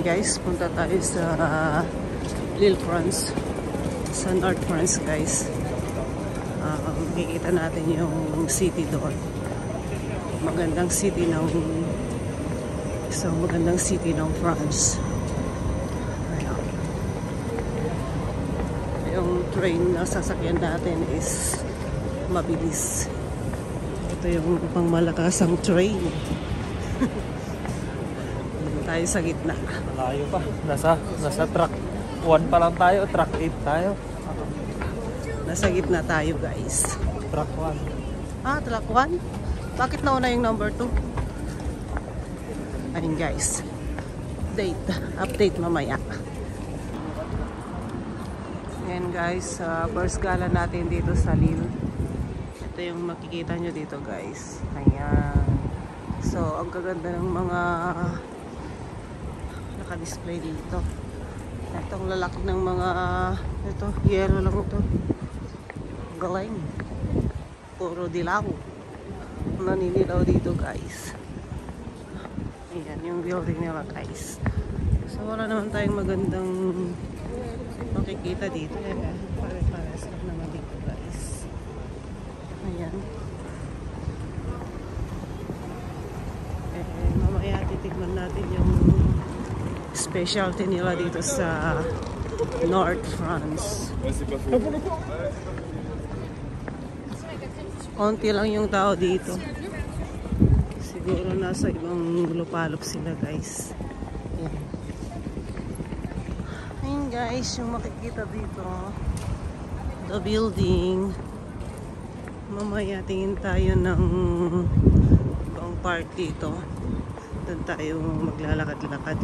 guys, punta tayo sa Lille, France. Sa North France guys. Makikita natin yung city doon. Magandang city ng France. Ayan. Yung train na sasakyan natin is mabilis. Ito yung pangmalakasang train. Tayo sa gitna. Malayo pa. Nasa track 1 pa lang tayo. Track 8 tayo. Nasa gitna tayo guys. Track 1. Ah, track 1? Bakit nauna yung number 2? Ayun guys. Update mamaya. Ayan guys. First gala natin dito sa Lille. Ito yung makikita nyo dito guys. Ayan. So, ang gaganda ng mga naka-display dito. Itong lalaki ng mga ito, yellow lang ito. Galing. Puro dilaw. Naninilaw dito guys. Ayan yung building nila guys. So wala naman tayong magandang makikita dito. Pare-pares lang naman dito guys. Ayan. Mamaya titignan natin yung specialty nila dito sa North France. Konti lang yung tao dito. Siguro nasa ibang lupalop sila guys. Ayan. Ayan guys, yung makikita dito. The building. Mamaya tingin tayo ng ibang part dito. Doon tayo maglalakad-lakad.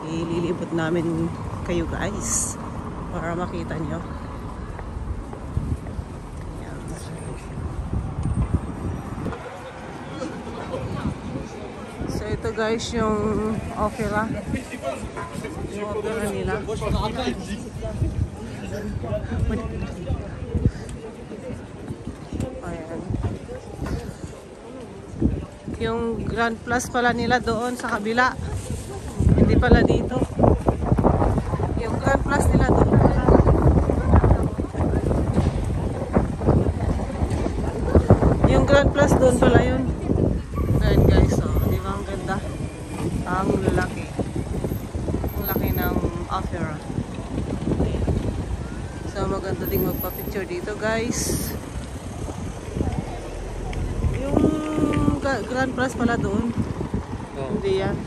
Ililibot namin kayo guys para makita nyo. So ito guys yung opera. Yung opera nila. Ayan. Yung Grand Plus pala nila doon sa kabila. Hindi pala dito. Yung Grand Plus nila doon pala. Yung Grand Plus doon pala yun. Ayan guys, so, di ba ang ganda? Ang laki. Ang laki ng opera. Ayan. So maganda ding magpa-picture dito guys. Yung Grand Plus pala doon. Hindi yan.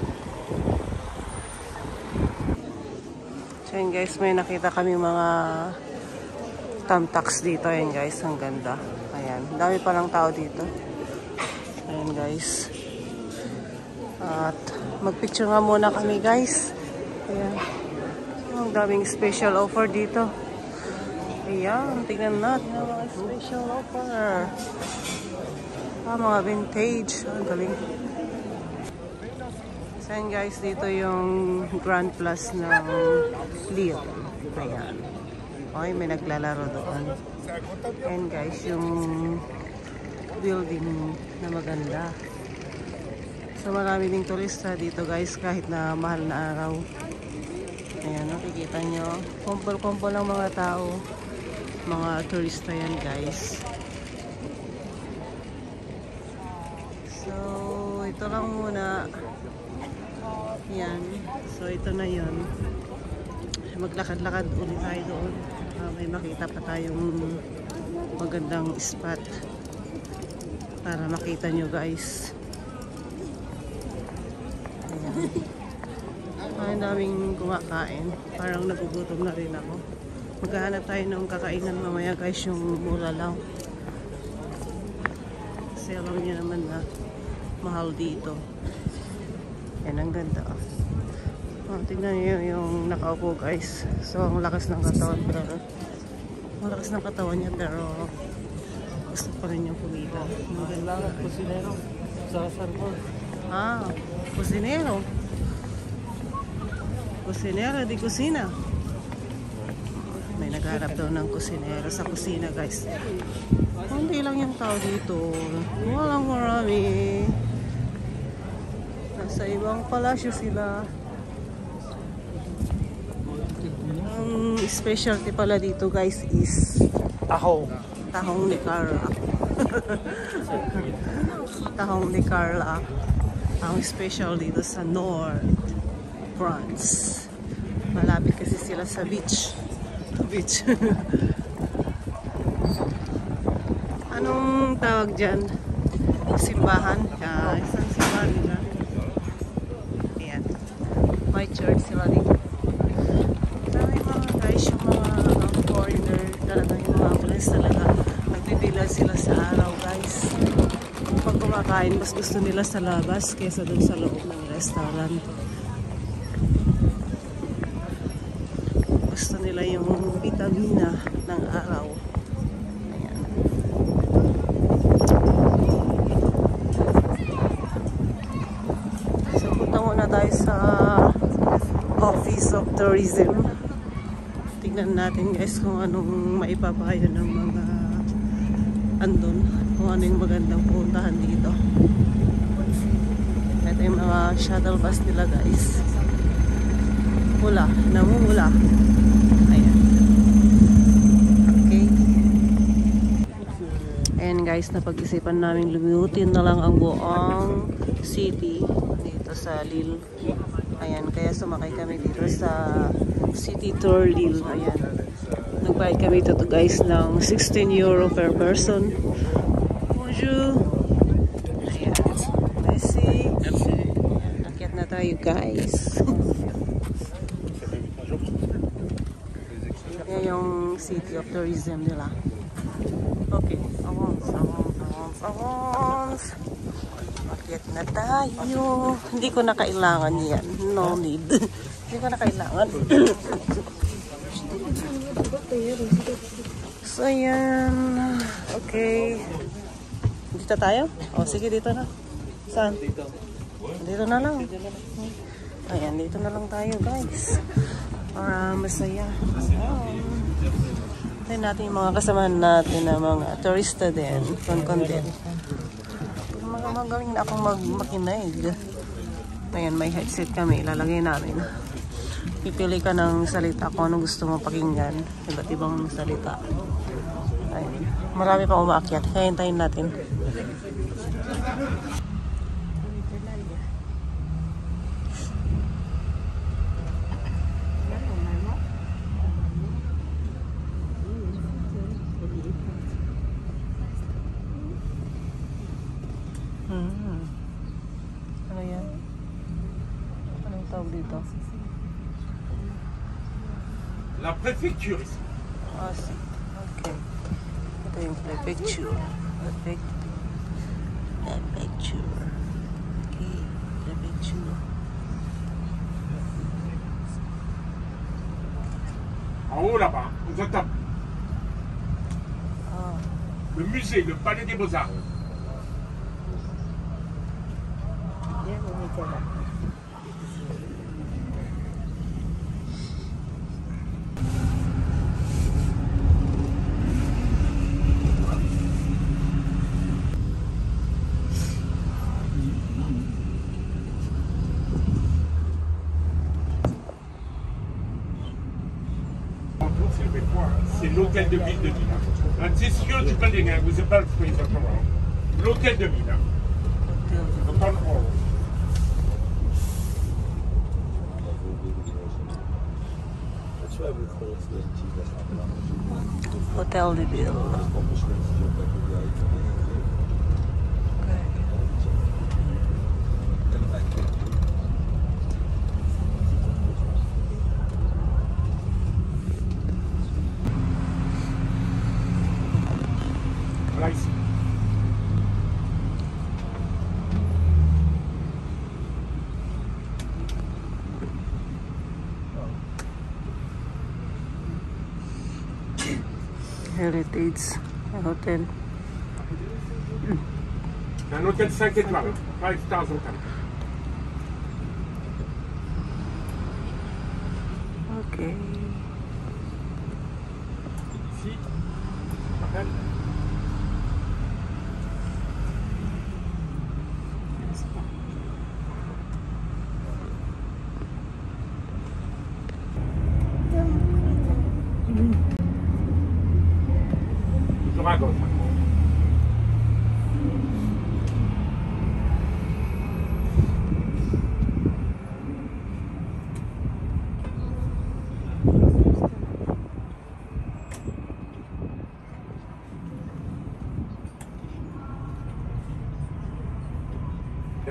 So yun guys, may nakita kami mga thumbtacks dito. Ayan guys, ang ganda. Ayan, dami palang tao dito. Ayan guys. At magpicture nga muna kami guys. Ayan. Ang daming special offer dito. Ayan, tingnan natin ang mga special offer. Mga vintage. Ang galing. So ayan guys, dito yung Grand Plus ng Lille. Ayan. Okay, may naglalaro doon. Ayan guys, yung building na maganda. So marami ding turista dito guys, kahit na mahal na araw. Ayan, nakikita nyo. Kumpol-kumpol lang mga tao. Mga turista yan guys. So, ito lang muna. Yan. So, ito na yun. Maglakad-lakad ulit tayo doon. May makita pa tayong magandang spot para makita nyo guys. Ayan. Ang daming kumakain. Parang nagugutom na rin ako. Maghahanap tayo ng kakainan mamaya guys, yung mura lang. Kasi alam niyo naman na mahal dito. Yan, ang ganda. Tignan niyo yung nakaupo guys. So, ang lakas ng katawan. Ang lakas ng katawan niya, pero gusto pa rin niyang kumita. Maganda lang, kusinero. Sa sarkol. Ah, kusinero. Kusinero di kusina. May nagharap daw ng kusinero sa kusina guys. Hindi lang yung tao dito. Walang marami. Nasa ibang palasyo sila. Ang specialty pala dito guys is Tahong. tahong ni Carla. Tahong ni Carla. Ang special dito sa North France. Malapit kasi sila sa beach. Anong tawag dyan? Simbahan? Isang simbahan nila. Ayan. May church sila dito. Dami mga guys, yung mga foreigner talaga, yung mga friends talaga. Nagbibilan sila sa araw guys. Pag kumakain, mas gusto nila sa labas kaysa dun sa loob ng restaurant. Gusto nila yung vitamina ng araw. Ayan. So, punta muna tayo sa Office of Tourism. Tingnan natin guys kung anong maipapayo ng mga andun. Kung ano yung magandang puntahan dito. Ito yung mga shuttle bus nila guys. Mula, namumula. Ayan. Okay. Ayan guys, napag-isipan namin lumiutin na lang ang buong city dito sa Lille. Ayan, kaya sumakay kami dito sa City Tour Lille. Ayan. Nagbayad kami dito guys ng 16 euro per person. Bonjour. Ayan. Merci. Akyat na tayo guys. Yan yung City of Tourism nila. Okay. Avance. Akyat na tayo. Hindi ko na kailangan yan. No need. Hindi ko na kailangan. So, yan. Okay. Dito tayo? O, sige, dito na. Saan? Dito na lang. Ayan, dito na lang tayo, guys. Para masaya. Tignan natin yung mga kasamahan natin na mga turista din. Kon din. Magaling na akong makinig. Ayan, may headset kami. Ilalagay namin. Pipili ka ng salita kung anong gusto mo pakinggan. Iba't ibang salita. Ayan. Marami pang umaakyat. Kaya hintayin natin. Ano yan? Anong tawag dito? La préfecture ici. Ah, si. Okay. Ito yung prefecture. Prefecture. Okay. Prefecture. En haut là-bas, vous entendez Ah. le musée, le palais des Beaux-Arts. Yan, may tira. C'est l'hôtel de ville de Milan. C'est sûr, tu peux le dire, vous n'avez pas le fruit, l'hôtel de Milan. Hotel de Ville. Voilà ici. Heritage Hotel. Un hôtel 5 étoiles, 5 stars hotel. Okay. Ici, appelle.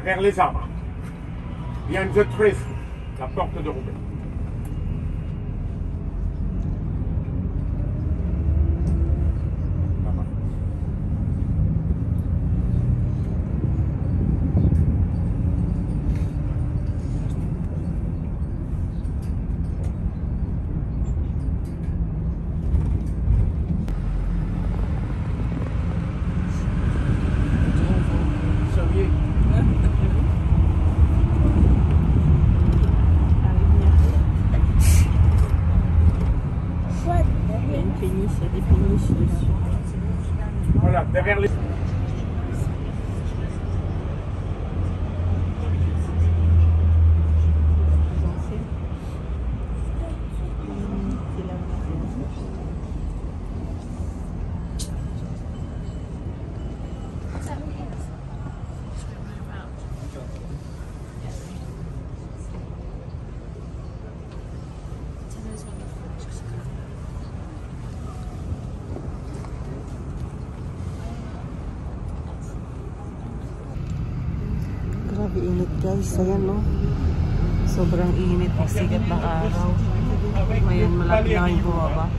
vers les arbres. Behind the trees, la porte de Roubaix. Voilà, derrière les... Grabe init guys, ayan no. Sobrang init, sigat ng araw. Ngayon malapit na yung bumaba.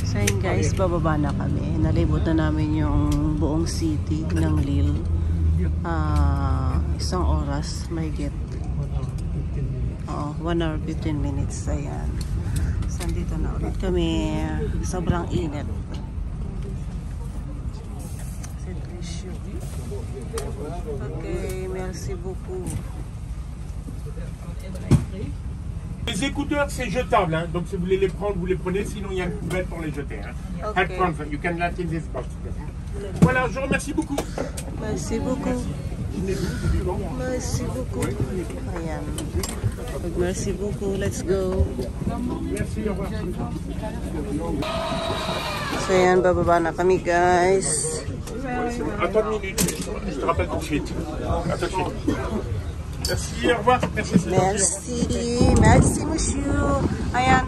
So yun guys, bababa na kami. Nalibot na namin yung buong city ng Lille. 1 oras, may get. 1 hour 15 minutes, ayan. So dito na ulit kami. Sobrang init. Ok, merci beaucoup. Les écouteurs, c'est jetable, hein? Donc si vous voulez les prendre, vous les prenez, sinon il y a une poubelle pour les jeter. Hein? Okay. Headphones, you can let in this box. Voilà, je vous remercie beaucoup. Merci beaucoup. Merci beaucoup. Ayan. Merci beaucoup. Let's go. Merci, au revoir. So ayan, bababa na kami guys. Attends une minute, je te rappelle tout de suite. À tout de suite. Merci, au revoir. Merci. Merci. Merci monsieur. Ayan.